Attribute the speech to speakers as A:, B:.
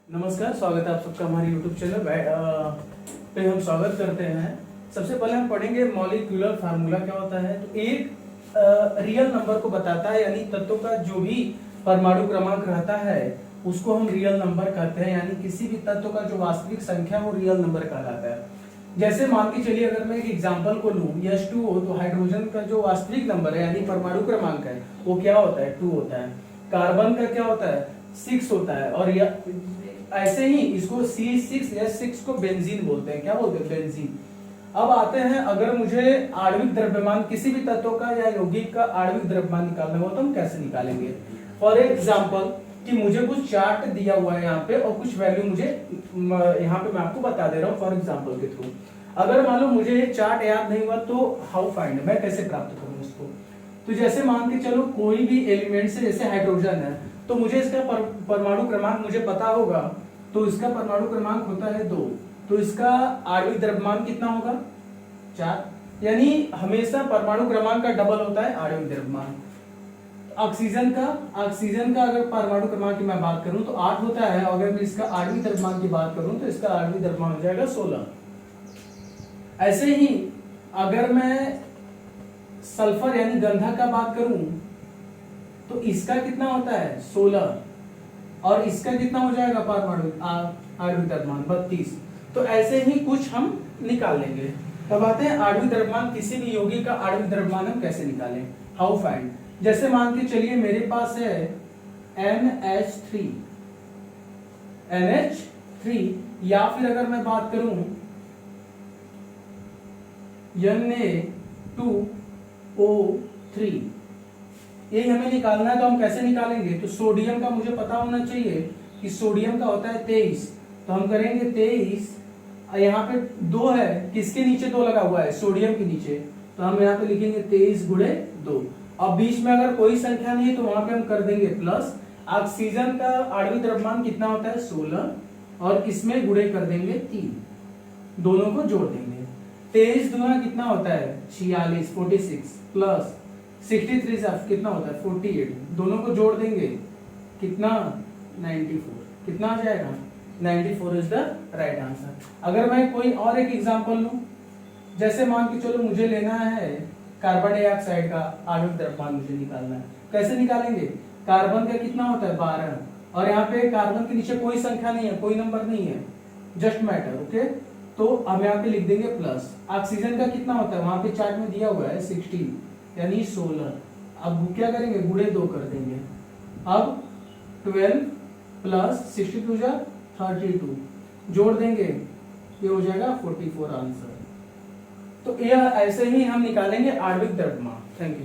A: नमस्कार, स्वागत है आप सबका हमारे YouTube चैनल पे। हम स्वागत करते हैं। सबसे पहले हम पढ़ेंगे मॉलिक्यूलर फार्मूला क्या होता है। तो एक रियल नंबर को बताता है, यानी तत्वों का जो भी परमाणु क्रमांक रहता है उसको हम रियल नंबर कहते हैं, यानी किसी भी तत्व का जो वास्तविक संख्या वो रियल नंबर कहलाता है। जैसे मान के चलिए, अगर मैं एक एग्जांपल को लूं H2O, तो हाइड्रोजन का जो वास्तविक नंबर है यानी परमाणु क्रमांक है वो क्या होता है, 2 होता है। कार्बन का क्या होता है, 6 होता है। और ऐसे ही इसको C6H6 को बेंजीन बोलते हैं। क्या बोलते हैं, बेंजीन। अब आते हैं, अगर मुझे आणविक द्रव्यमान किसी भी तत्व का या यौगिक का आणविक द्रव्यमान निकालना हो तो हम कैसे निकालेंगे। फॉर एग्जाम्पल कि मुझे कुछ चार्ट दिया हुआ है यहाँ पे और कुछ वैल्यू मुझे यहाँ पे मैं आपको बता दे रहा हूँ फॉर एग्जाम्पल के थ्रू। अगर मान लो मुझे ये चार्ट याद नहीं हुआ तो हाउ फाइंड, मैं कैसे प्राप्त करूँ उसको। तो जैसे मान के चलो कोई भी एलिमेंट से, जैसे हाइड्रोजन है तो मुझे इसका परमाणु क्रमांक मुझे पता होगा, तो इसका परमाणु क्रमांक होता है 2। तो इसका आणविक द्रव्यमान कितना होगा, 4। यानी हमेशा परमाणु क्रमांक का डबल होता है आणविक द्रव्यमान। ऑक्सीजन का अगर परमाणु क्रमांक की मैं बात करूं तो 8 होता है, और अगर मैं इसका आणविक द्रव्यमान की बात करूं तो इसका आणविक द्रव्यमान हो जाएगा 16। ऐसे ही अगर मैं सल्फर यानी गंधक का बात करूं तो इसका कितना होता है 16, और इसका कितना हो जाएगा परमाणु आणविक द्रव्यमान 32। तो ऐसे ही कुछ हम निकाल लेंगे। तब आते हैं आणविक द्रव्यमान, किसी भी यौगिक का आणविक द्रव्यमान हम कैसे निकालें, हाउ फाइंड। जैसे मान के चलिए मेरे पास है NH3, या फिर अगर मैं बात करूं Na2O3, ये हमें निकालना है। तो हम कैसे निकालेंगे, तो सोडियम का मुझे पता होना चाहिए कि सोडियम का होता है 23। तो हम करेंगे 23, यहाँ पे 2 है, किसके नीचे 2 लगा हुआ है, सोडियम के नीचे। तो हम यहाँ पे लिखेंगे 23 गुणे 2। अब बीच में अगर कोई संख्या नहीं है तो वहां पे हम कर देंगे प्लस। ऑक्सीजन का आणविक द्रव्यमान कितना होता है 16, और इसमें गुणे कर देंगे 3, दोनों को जोड़ देंगे। 23 दूना कितना होता है 46, 46 प्लस 63 से कितना होता है 48, दोनों को जोड़ देंगे कितना 94। कितना आ जाएगा 94 इज द राइट आंसर। अगर मैं कोई और एक एग्जांपल लूं, जैसे मान के चलो मुझे लेना है कार्बन डाइऑक्साइड का आणविक द्रव्यमान मुझे निकालना है। कैसे निकालेंगे, कार्बन का कितना होता है 12, और यहाँ पे कार्बन के नीचे कोई संख्या नहीं है, कोई नंबर नहीं है, जस्ट मैटर। ओके, तो हम यहाँ पे लिख देंगे प्लस। ऑक्सीजन का कितना होता है, वहां पे चार्ट में दिया हुआ है 16 यानी 16। अब क्या करेंगे, गुणे 2 कर देंगे। अब 12 प्लस 62 जा 32, जोड़ देंगे, ये हो जाएगा 44 आंसर। तो यह ऐसे ही हम निकालेंगे आणविक द्रव्यमान। Thank you.